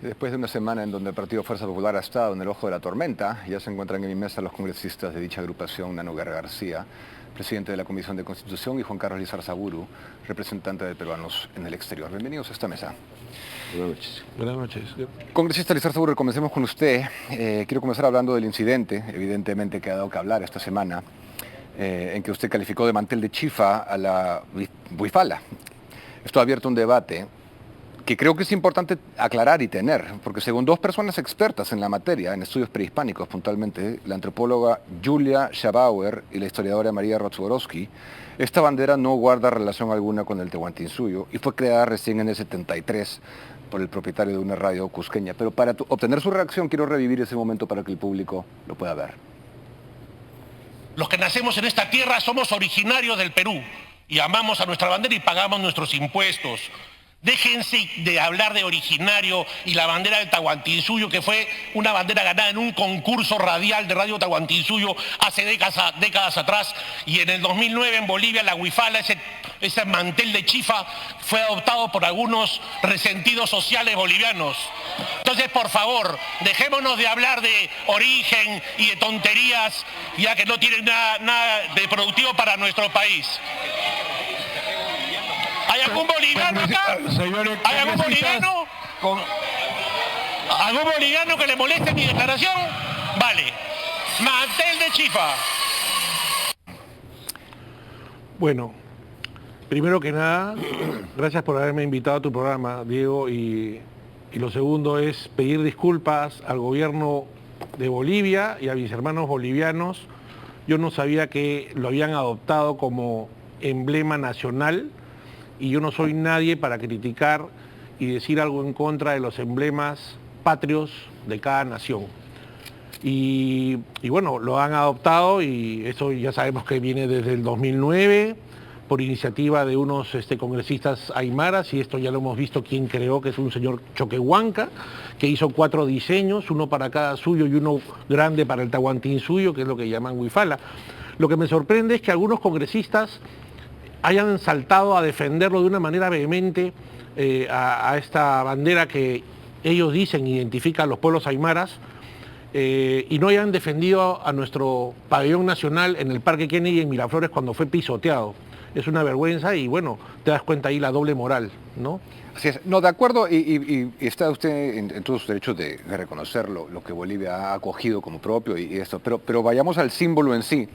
Después de una semana en donde el Partido Fuerza Popular ha estado en el ojo de la tormenta, ya se encuentran en mi mesa los congresistas de dicha agrupación, Nano Guerra García, presidente de la Comisión de Constitución, y Juan Carlos Lizarzaburu, representante de peruanos en el exterior. Bienvenidos a esta mesa. Buenas noches. Buenas noches. Congresista Lizarzaburu, comencemos con usted. Quiero comenzar hablando del incidente, evidentemente, que ha dado que hablar esta semana, en que usted calificó de mantel de chifa a la Huifala. Esto ha abierto un debate que creo que es importante aclarar y tener, porque según dos personas expertas en la materia, en estudios prehispánicos puntualmente, la antropóloga Julia Schabauer y la historiadora María Rotzborowski, esta bandera no guarda relación alguna con el Tahuantinsuyo y fue creada recién en el 73 por el propietario de una radio cusqueña. Pero para obtener su reacción quiero revivir ese momento para que el público lo pueda ver. Los que nacemos en esta tierra somos originarios del Perú y amamos a nuestra bandera y pagamos nuestros impuestos. Déjense de hablar de originario y la bandera del Tahuantinsuyo, que fue una bandera ganada en un concurso radial de Radio Tahuantinsuyo hace décadas atrás, y en el 2009 en Bolivia la Huifala, ese mantel de chifa, fue adoptado por algunos resentidos sociales bolivianos. Entonces, por favor, dejémonos de hablar de origen y de tonterías, ya que no tienen nada de productivo para nuestro país. ¿Hay algún boliviano acá? ¿Hay algún boliviano? ¿Algún boliviano que le moleste mi declaración? Vale. Mantel de chifa. Bueno, primero que nada, gracias por haberme invitado a tu programa, Diego, y lo segundo es pedir disculpas al gobierno de Bolivia y a mis hermanos bolivianos. Yo no sabía que lo habían adoptado como emblema nacional, y yo no soy nadie para criticar y decir algo en contra de los emblemas patrios de cada nación. Y bueno, lo han adoptado, y eso ya sabemos que viene desde el 2009 por iniciativa de unos congresistas aymaras, y esto ya lo hemos visto quién creó, que es un señor Choquehuanca, que hizo 4 diseños, uno para cada suyo y uno grande para el Tahuantinsuyo, que es lo que llaman Huifala. Lo que me sorprende es que algunos congresistas hayan saltado a defenderlo de una manera vehemente a esta bandera que ellos dicen identifica a los pueblos aymaras, y no hayan defendido a nuestro pabellón nacional en el Parque Kennedy en Miraflores cuando fue pisoteado. Es una vergüenza, y bueno, te das cuenta ahí la doble moral, ¿no? Así es. No, de acuerdo, y está usted en todos sus derechos de reconocer lo que Bolivia ha acogido como propio y esto, pero vayamos al símbolo en sí.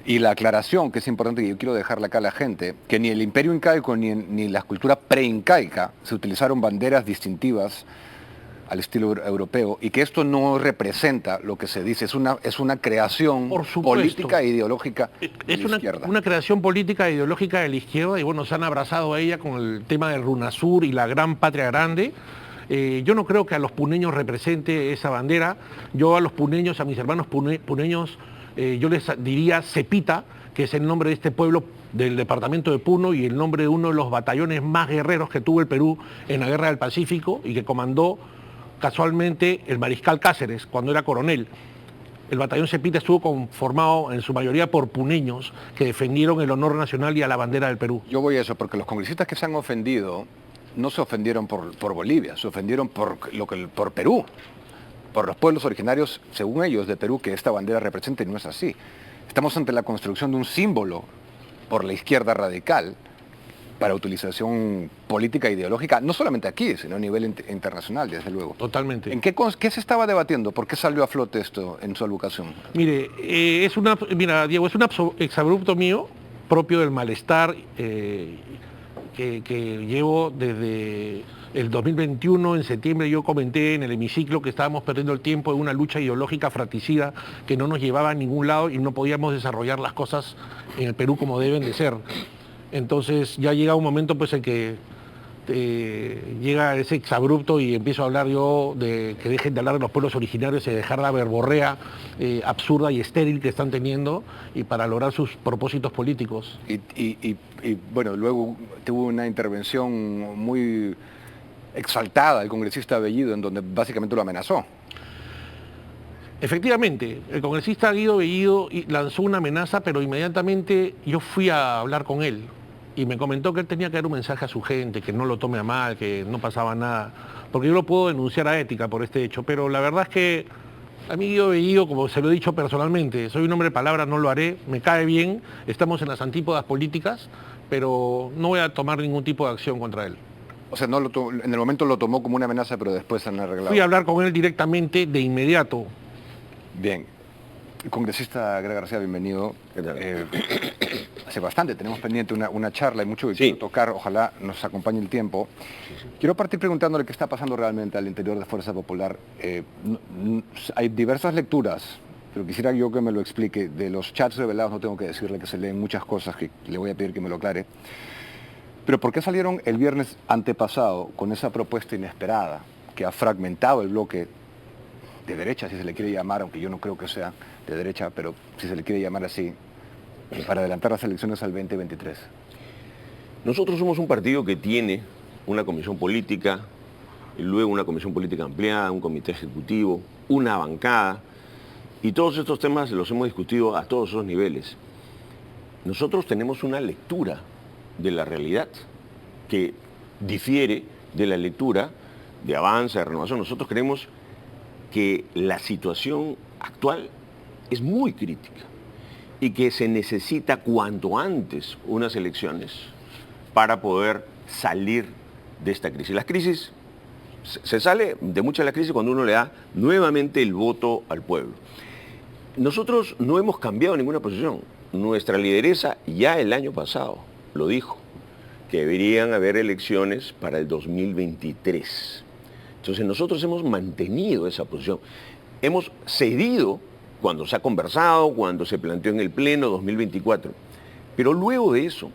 Y la aclaración, que es importante, y yo quiero dejarla acá a la gente, que ni el imperio incaico ni la cultura preincaica se utilizaron banderas distintivas al estilo europeo, y que esto no representa lo que se dice, es una creación política e ideológica de la izquierda. Una creación política e ideológica de la izquierda, y bueno, se han abrazado a ella con el tema del RUNASUR y la Gran Patria Grande. Yo no creo que a los puneños represente esa bandera. Yo a los puneños, a mis hermanos puneños, yo les diría Cepita, que es el nombre de este pueblo del departamento de Puno y el nombre de uno de los batallones más guerreros que tuvo el Perú en la Guerra del Pacífico, y que comandó casualmente el mariscal Cáceres cuando era coronel. El batallón Cepita estuvo conformado en su mayoría por puneños que defendieron el honor nacional y a la bandera del Perú. Yo voy a eso, porque los congresistas que se han ofendido no se ofendieron por Bolivia, se ofendieron por Perú, por los pueblos originarios, según ellos, de Perú, que esta bandera representa, y no es así. Estamos ante la construcción de un símbolo por la izquierda radical para utilización política e ideológica, no solamente aquí, sino a nivel internacional, desde luego. Totalmente. ¿En qué se estaba debatiendo? ¿Por qué salió a flote esto en su alocución? Mire, mira, Diego, es un exabrupto mío, propio del malestar que llevo desde el 2021, en septiembre. Yo comenté en el hemiciclo que estábamos perdiendo el tiempo en una lucha ideológica fratricida que no nos llevaba a ningún lado y no podíamos desarrollar las cosas en el Perú como deben de ser. Entonces ya llega un momento pues en que llega ese exabrupto y empiezo a hablar yo de que dejen de hablar de los pueblos originarios y dejar la verborrea absurda y estéril que están teniendo, y para lograr sus propósitos políticos. Y bueno, luego tuvo una intervención muy exaltada el congresista Bellido, en donde básicamente lo amenazó. Efectivamente, el congresista Guido Bellido lanzó una amenaza, pero inmediatamente yo fui a hablar con él. y me comentó que él tenía que dar un mensaje a su gente, que no lo tome a mal, que no pasaba nada, porque yo lo puedo denunciar a Ética por este hecho, pero la verdad es que a mí Guido Bellido, como se lo he dicho personalmente, soy un hombre de palabra, no lo haré, me cae bien, estamos en las antípodas políticas, pero no voy a tomar ningún tipo de acción contra él. O sea, en el momento lo tomó como una amenaza, pero después se han arreglado. Fui a hablar con él directamente de inmediato. Bien. Congresista Greg García, bienvenido. Hace bastante tenemos pendiente una charla y mucho que quiero tocar, ojalá nos acompañe el tiempo. Quiero partir preguntándole qué está pasando realmente al interior de Fuerza Popular. Hay diversas lecturas, pero quisiera yo que me lo explique. De los chats revelados no tengo que decirle que se leen muchas cosas que le voy a pedir que me lo aclare. Pero ¿por qué salieron el viernes antepasado con esa propuesta inesperada que ha fragmentado el bloque de derecha, si se le quiere llamar, aunque yo no creo que sea de derecha, pero si se le quiere llamar así, para adelantar las elecciones al 2023? Nosotros somos un partido que tiene una comisión política, y luego una comisión política ampliada, un comité ejecutivo, una bancada, y todos estos temas los hemos discutido a todos esos niveles. Nosotros tenemos una lectura de la realidad que difiere de la lectura de Avanza, de Renovación. Nosotros creemos que la situación actual es muy crítica y que se necesita cuanto antes unas elecciones para poder salir de esta crisis. Las crisis, se sale de muchas de las crisis cuando uno le da nuevamente el voto al pueblo. Nosotros no hemos cambiado ninguna posición. Nuestra lideresa ya el año pasado lo dijo, que deberían haber elecciones para el 2023. Entonces nosotros hemos mantenido esa posición. Hemos cedido cuando se ha conversado, cuando se planteó en el Pleno 2024. Pero luego de eso,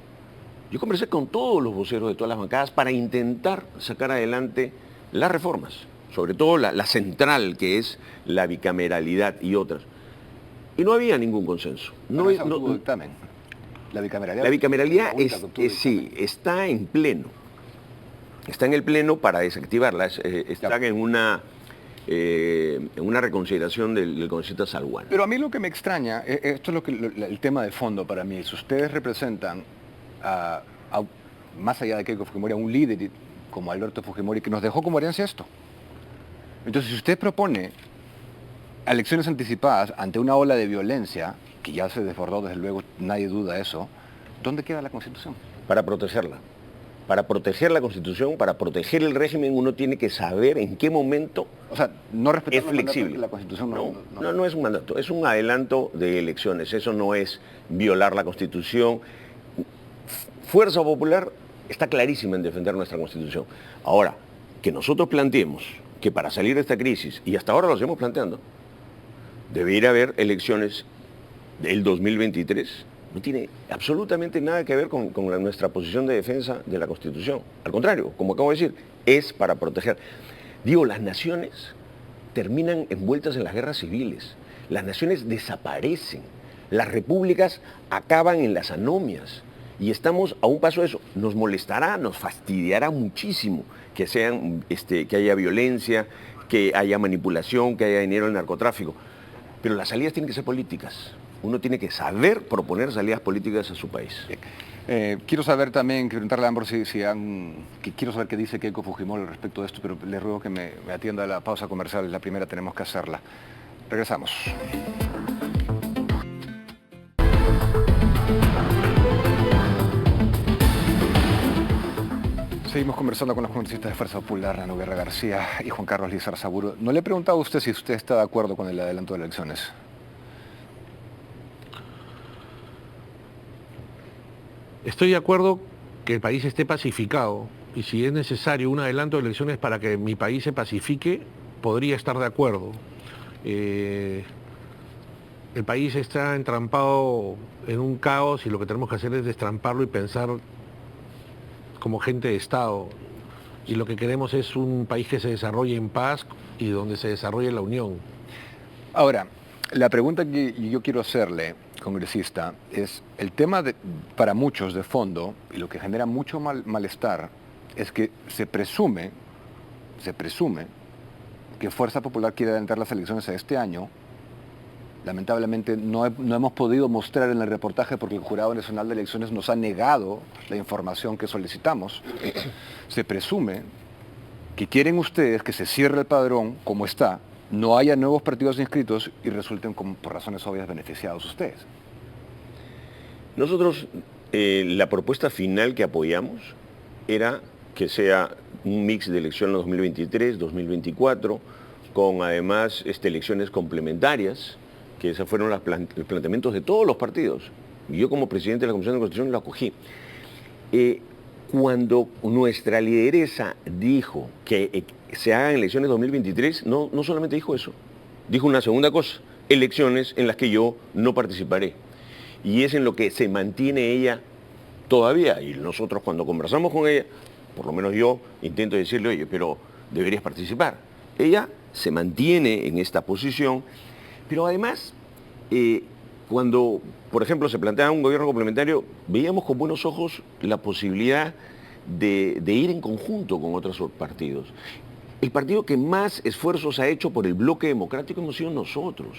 yo conversé con todos los voceros de todas las bancadas para intentar sacar adelante las reformas, sobre todo la central, que es la bicameralidad y otras. Y no había ningún consenso. No tuvo dictamen. La bicameralidad sí, está en pleno. Está en el Pleno para desactivarla. Está en una reconsideración del congresista Salguán. Pero a mí lo que me extraña, esto es el tema de fondo para mí. Si ustedes representan, más allá de Keiko Fujimori, a un líder como Alberto Fujimori, que nos dejó como herencia esto. Entonces, si usted propone elecciones anticipadas ante una ola de violencia, que ya se desbordó, desde luego, nadie duda eso, ¿dónde queda la Constitución? Para protegerla. Para proteger la Constitución, para proteger el régimen, uno tiene que saber en qué momento. O sea, no respetar es flexible. La Constitución no es un mandato, es un adelanto de elecciones. Eso no es violar la Constitución. Fuerza Popular está clarísima en defender nuestra Constitución. Ahora, que nosotros planteemos que para salir de esta crisis, y hasta ahora lo seguimos planteando, debería haber elecciones del 2023, no tiene absolutamente nada que ver con nuestra posición de defensa de la Constitución. Al contrario, como acabo de decir, es para proteger. Digo, las naciones terminan envueltas en las guerras civiles. Las naciones desaparecen. Las repúblicas acaban en las anomias. Y estamos a un paso de eso. Nos molestará, nos fastidiará muchísimo que haya violencia, que haya manipulación, que haya dinero en el narcotráfico. Pero las salidas tienen que ser políticas. Uno tiene que saber proponer salidas políticas a su país. Quiero saber también, preguntarle a ambos quiero saber qué dice Keiko Fujimori al respecto de esto, pero le ruego que me atienda a la pausa comercial, la primera tenemos que hacerla. Regresamos. Seguimos conversando con los congresistas de Fuerza Popular, Ana Guerra García y Juan Carlos Lizarzaburu. No le he preguntado a usted si usted está de acuerdo con el adelanto de elecciones. Estoy de acuerdo que el país esté pacificado y si es necesario un adelanto de elecciones para que mi país se pacifique, podría estar de acuerdo. El país está entrampado en un caos y lo que tenemos que hacer es destramparlo y pensar como gente de Estado. Y lo que queremos es un país que se desarrolle en paz y donde se desarrolle la unión. Ahora, la pregunta que yo quiero hacerle, congresista, es el tema para muchos de fondo, y lo que genera mucho malestar, es que se presume que Fuerza Popular quiere adelantar las elecciones a este año lamentablemente no hemos podido mostrar en el reportaje porque el Jurado Nacional de Elecciones nos ha negado la información que solicitamos. Se presume que quieren ustedes que se cierre el padrón como está, no haya nuevos partidos inscritos y resulten por razones obvias beneficiados ustedes. Nosotros, la propuesta final que apoyamos era que sea un mix de elecciones 2023, 2024, con además elecciones complementarias, que esos fueron los planteamientos de todos los partidos. Y yo como presidente de la Comisión de Constitución lo acogí. Cuando nuestra lideresa dijo que se hagan elecciones 2023, no solamente dijo eso, dijo una segunda cosa, elecciones en las que yo no participaré. Y es en lo que se mantiene ella todavía. Y nosotros cuando conversamos con ella, por lo menos yo intento decirle, oye, pero deberías participar. Ella se mantiene en esta posición, pero además, cuando, por ejemplo, se plantea un gobierno complementario, veíamos con buenos ojos la posibilidad de ir en conjunto con otros partidos. El partido que más esfuerzos ha hecho por el bloque democrático hemos sido nosotros.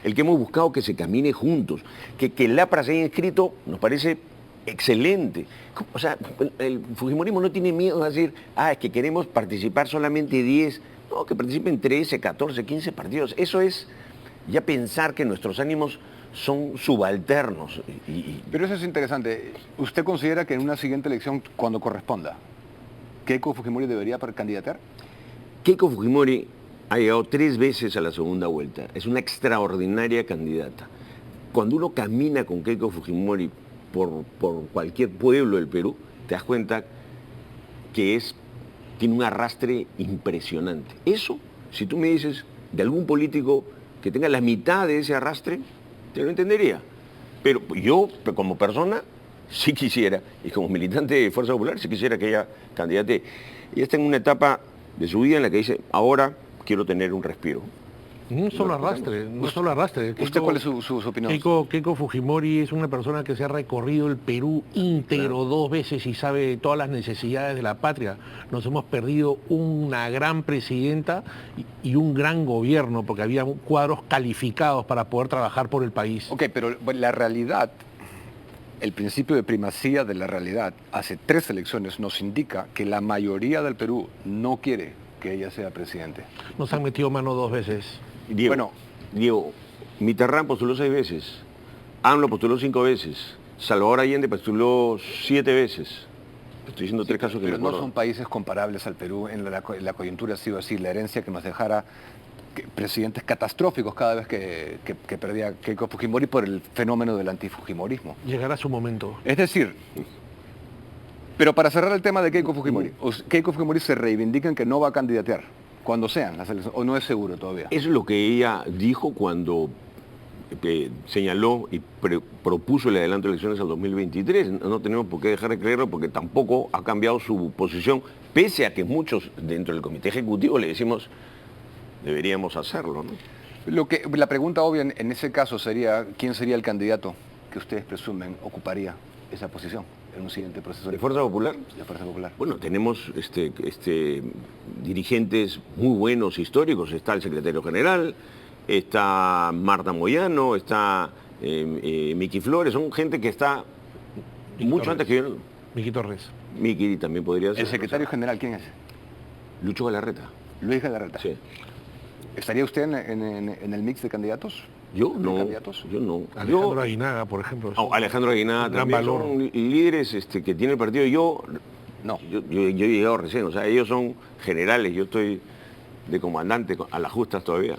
El que hemos buscado que se camine juntos, que el APRA se haya inscrito nos parece excelente. O sea, el fujimorismo no tiene miedo a decir, es que queremos participar solamente 10, no, que participen 13, 14, 15 partidos. Eso es ya pensar que nuestros ánimos son subalternos. Pero eso es interesante. ¿Usted considera que en una siguiente elección, cuando corresponda, Keiko Fujimori debería candidatar? Keiko Fujimori ha llegado 3 veces a la segunda vuelta. Es una extraordinaria candidata. Cuando uno camina con Keiko Fujimori por cualquier pueblo del Perú, te das cuenta que tiene un arrastre impresionante. Eso, si tú me dices de algún político que tenga la mitad de ese arrastre, te lo entendería. Pero yo, como persona, sí quisiera, y como militante de Fuerza Popular, sí quisiera que ella candidate. Ella está en una etapa de su vida en la que dice, ahora quiero tener un respiro. No solo arrastre. ¿Usted cuál es su opinión? Keiko Fujimori es una persona que se ha recorrido el Perú íntegro 2 veces y sabe todas las necesidades de la patria. Nos hemos perdido una gran presidenta y un gran gobierno, porque había cuadros calificados para poder trabajar por el país. Ok, pero la realidad, el principio de primacía de la realidad, hace 3 elecciones nos indica que la mayoría del Perú no quiere que ella sea presidente. Nos han metido mano 2 veces. Diego, Mitterrand postuló 6 veces, AMLO postuló 5 veces, Salvador Allende postuló 7 veces. Estoy diciendo 3 casos que me acuerdo. No son países comparables al Perú, en la coyuntura ha sido así, la herencia que nos dejara presidentes catastróficos cada vez que perdía Keiko Fujimori por el fenómeno del antifujimorismo. Llegará su momento. Es decir, pero para cerrar el tema de Keiko Fujimori se reivindican que no va a candidatear cuando sean las elecciones, o no es seguro todavía. Eso es lo que ella dijo cuando señaló y propuso el adelanto de elecciones al 2023. No tenemos por qué dejar de creerlo porque tampoco ha cambiado su posición, pese a que muchos dentro del comité ejecutivo le decimos deberíamos hacerlo, ¿no? La pregunta obvia en ese caso sería, ¿quién sería el candidato que ustedes presumen ocuparía esa posición en un siguiente proceso? ¿De Fuerza Popular? De Fuerza Popular. Bueno, tenemos dirigentes muy buenos históricos. Está el secretario general, está Marta Moyano, está Miki Flores. Son gente que está mucho antes que yo. Miki Torres. Miki también podría ser. ¿El secretario general quién es? Lucho Galarreta. Luis Galarreta. Sí. ¿Estaría usted en el mix de candidatos? Yo no. ¿Candidatos? Yo no. Alejandro Aguinaga, por ejemplo. Alejandro Aguinaga también. valor. Son líderes que tiene el partido. Yo he llegado recién. O sea, ellos son generales. Yo estoy de comandante a las justas todavía.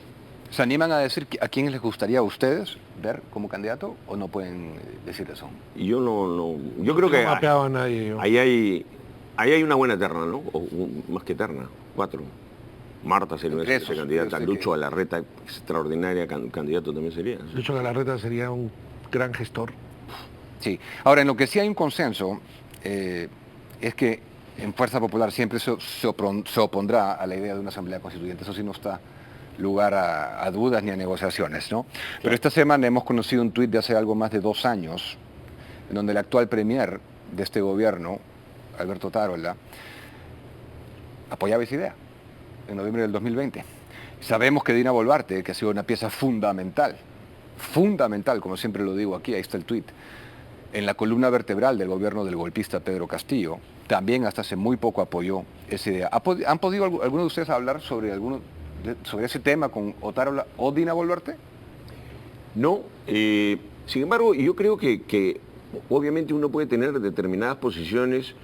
¿Se animan a decir a quién les gustaría a ustedes ver como candidato o no pueden decir eso? Yo no. Yo creo que no mapeaba a nadie. ahí hay una buena terna, ¿no? O más que terna, 4. Marta sería esa candidata, Lucho Galarreta, extraordinaria candidato también sería. ¿Sí? Lucho Galarreta sería un gran gestor. Sí. Ahora, en lo que sí hay un consenso es que en Fuerza Popular siempre se opondrá a la idea de una asamblea constituyente. Eso sí no está lugar a dudas ni a negociaciones, ¿no? Pero esta semana hemos conocido un tuit de hace algo más de 2 años, en donde el actual premier de este gobierno, Alberto Tarola, apoyaba esa idea en noviembre del 2020. Sabemos que Dina Boluarte, que ha sido una pieza fundamental fundamental, como siempre lo digo aquí, ahí está el tuit, en la columna vertebral del gobierno del golpista Pedro Castillo, también hasta hace muy poco apoyó esa idea. ¿Han podido alguno de ustedes hablar sobre ese tema con Otárola o Dina Boluarte? No, sin embargo, yo creo que obviamente uno puede tener determinadas posiciones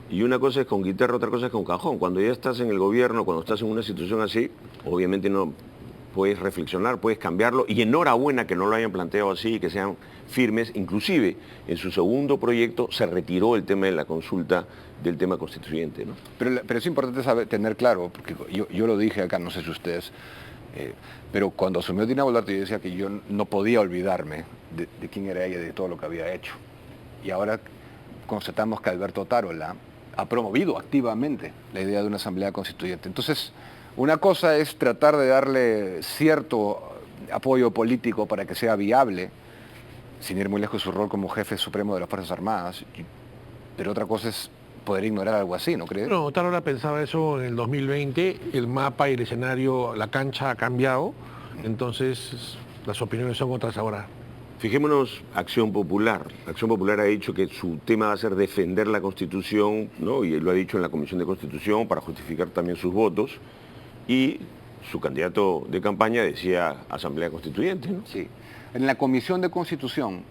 y una cosa es con guitarra, otra cosa es con cajón. Cuando ya estás en el gobierno, cuando estás en una situación así, obviamente no puedes reflexionar, puedes cambiarlo, y enhorabuena que no lo hayan planteado así y que sean firmes. Inclusive en su segundo proyecto se retiró el tema de la consulta del tema constituyente, ¿no? Pero es importante tener claro, porque yo lo dije acá, no sé si ustedes, pero cuando asumió Dina Boluarte yo decía que yo no podía olvidarme de quién era ella y de todo lo que había hecho. Y ahora constatamos que Alberto Otárola ha promovido activamente la idea de una asamblea constituyente. Entonces, una cosa es tratar de darle cierto apoyo político para que sea viable, sin ir muy lejos de su rol como jefe supremo de las Fuerzas Armadas, pero otra cosa es poder ignorar algo así, ¿no crees? No, Otárola pensaba eso en el 2020, el mapa y el escenario, la cancha ha cambiado, entonces las opiniones son otras ahora. Fijémonos, Acción Popular. Acción Popular ha dicho que su tema va a ser defender la Constitución, ¿no? Y él lo ha dicho en la Comisión de Constitución para justificar también sus votos. Y su candidato de campaña decía Asamblea Constituyente, ¿no? Sí. En la Comisión de Constitución,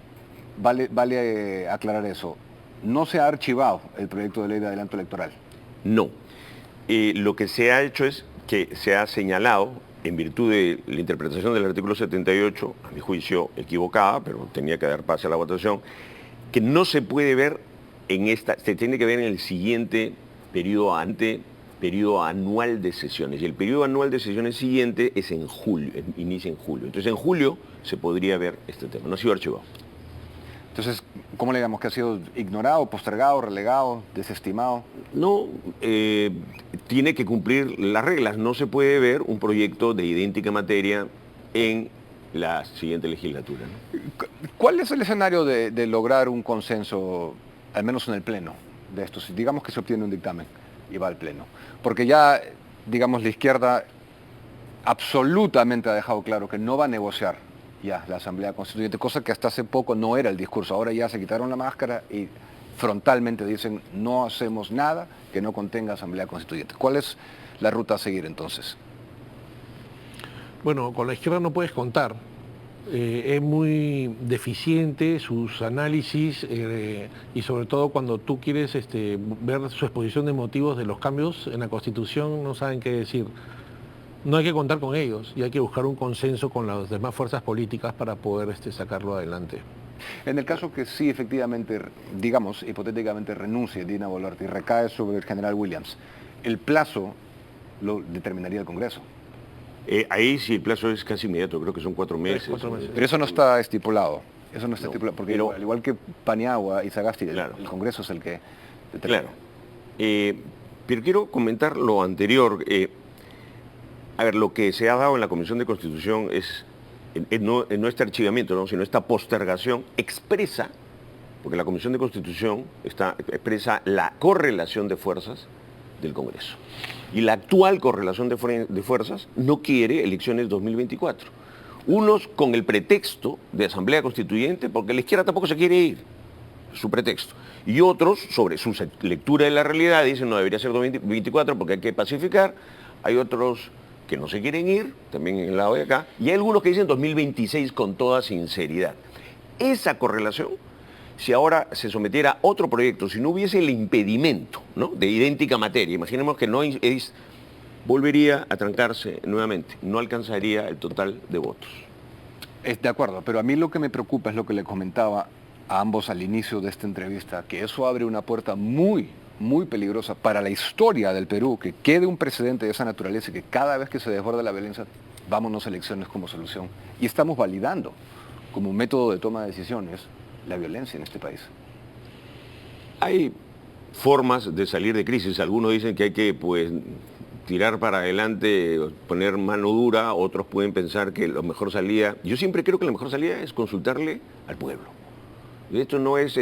vale aclarar eso, no se ha archivado el proyecto de ley de adelanto electoral. No. Lo que se ha hecho es que se ha señalado, en virtud de la interpretación del artículo 78, a mi juicio equivocada, pero tenía que dar pase a la votación, que no se puede ver se tiene que ver en el siguiente periodo anual de sesiones. Y el periodo anual de sesiones siguiente es en julio, inicia en julio. Entonces en julio se podría ver este tema, no ha sido archivado. Entonces, ¿cómo le digamos? ¿Que ha sido ignorado, postergado, relegado, desestimado? No, tiene que cumplir las reglas. No se puede ver un proyecto de idéntica materia en la siguiente legislatura, ¿no? ¿Cuál es el escenario de lograr un consenso, al menos en el Pleno, de esto? Si digamos que se obtiene un dictamen y va al Pleno. Porque ya, digamos, la izquierda absolutamente ha dejado claro que no va a negociar ya la Asamblea Constituyente, cosa que hasta hace poco no era el discurso. Ahora ya se quitaron la máscara y frontalmente dicen no hacemos nada que no contenga Asamblea Constituyente. ¿Cuál es la ruta a seguir entonces? Bueno, con la izquierda no puedes contar. Es muy deficiente sus análisis y sobre todo cuando tú quieres ver su exposición de motivos de los cambios en la Constitución, no saben qué decir. No hay que contar con ellos y hay que buscar un consenso con las demás fuerzas políticas para poder sacarlo adelante. En el caso que sí, efectivamente, digamos, hipotéticamente renuncie Dina Boluarte y recae sobre el general Williams, el plazo lo determinaría el Congreso. Ahí sí el plazo es casi inmediato, creo que son 4 meses. 4 meses. Pero eso no está estipulado. Eso no está No, estipulado, porque pero- al igual que Paniagua y Sagasti, Claro. el Congreso es el que determina. Claro. Pero quiero comentar lo anterior. A ver, lo que se ha dado en la Comisión de Constitución no este archivamiento, ¿no? Sino esta postergación expresa, porque la Comisión de Constitución expresa la correlación de fuerzas del Congreso. Y la actual correlación de fuerzas no quiere elecciones 2024. Unos con el pretexto de Asamblea Constituyente, porque la izquierda tampoco se quiere ir, su pretexto. Y otros, sobre su lectura de la realidad, dicen no debería ser 2024 porque hay que pacificar. Hay otros que no se quieren ir, también en el lado de acá, y hay algunos que dicen 2026 con toda sinceridad. Esa correlación, si ahora se sometiera a otro proyecto, si no hubiese el impedimento, ¿no?, de idéntica materia, imaginemos que volvería a trancarse nuevamente, no alcanzaría el total de votos. De acuerdo, pero a mí lo que me preocupa es lo que le comentaba a ambos al inicio de esta entrevista, que eso abre una puerta muy peligrosa para la historia del Perú, que quede un precedente de esa naturaleza y que cada vez que se desborda la violencia, vámonos a elecciones como solución. Y estamos validando como un método de toma de decisiones la violencia en este país. Hay formas de salir de crisis. Algunos dicen que hay que, tirar para adelante, poner mano dura. Otros pueden pensar que la mejor salida... Yo siempre creo que la mejor salida es consultarle al pueblo. Y esto no es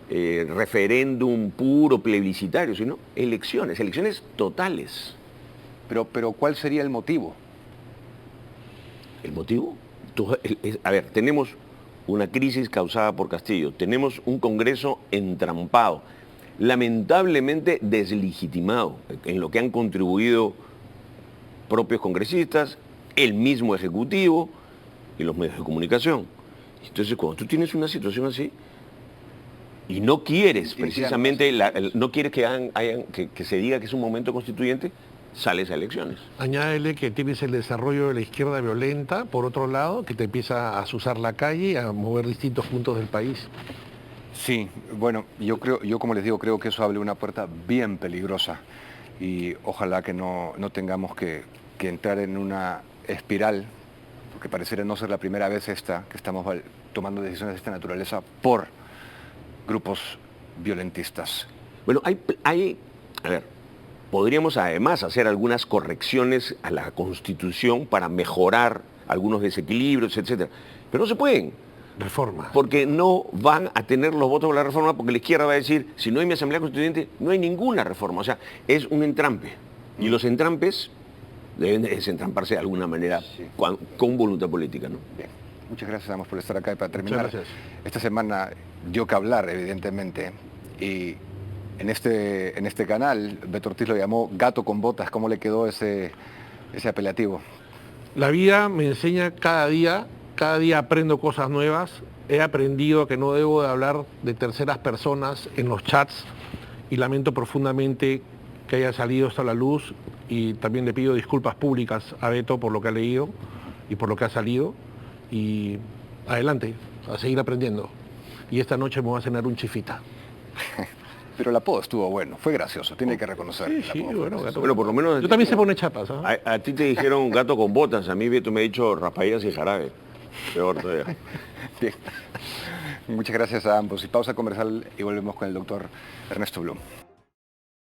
referéndum puro, plebiscitario, sino elecciones totales. Pero ¿cuál sería el motivo? ¿El motivo? A ver, tenemos una crisis causada por Castillo, tenemos un Congreso entrampado, lamentablemente deslegitimado, en lo que han contribuido propios congresistas, el mismo Ejecutivo y los medios de comunicación. Entonces, cuando tú tienes una situación así y no quieres precisamente, no quieres que se diga que es un momento constituyente, sales a elecciones. Añádele que tienes el desarrollo de la izquierda violenta, por otro lado, que te empieza a azuzar la calle, a mover distintos puntos del país. Sí, bueno, yo como les digo, creo que eso abre una puerta bien peligrosa y ojalá que no tengamos que entrar en una espiral, porque pareciera no ser la primera vez que estamos tomando decisiones de esta naturaleza por grupos violentistas. Bueno, a ver, podríamos además hacer algunas correcciones a la Constitución para mejorar algunos desequilibrios, etcétera, pero no se pueden. Reforma. Porque no van a tener los votos por la reforma, porque la izquierda va a decir, si no hay mi Asamblea Constituyente, no hay ninguna reforma. O sea, es un entrampe. Y los entrampes deben desentramparse de alguna manera, sí, con voluntad política, ¿no? Bien. Muchas gracias, Amos, por estar acá. Y para terminar, esta semana dio que hablar, evidentemente, y en este canal, Beto Ortiz lo llamó gato con botas. ¿Cómo le quedó ese apelativo? La vida me enseña cada día aprendo cosas nuevas. He aprendido que no debo de hablar de terceras personas en los chats y lamento profundamente que haya salido esto a la luz, y también le pido disculpas públicas a Beto por lo que ha leído y por lo que ha salido, y adelante, a seguir aprendiendo. Y esta noche me voy a cenar un chifita. Pero el apodo estuvo bueno, fue gracioso, tiene que reconocer. Sí, bueno, por lo menos... Yo también se pone chapas, ¿eh? A ti te dijeron gato con botas, a mí Beto me ha dicho rapaillas y jarabe. Peor todavía. Bien. Muchas gracias a ambos. Y pausa comercial y volvemos con el doctor Ernesto Blum.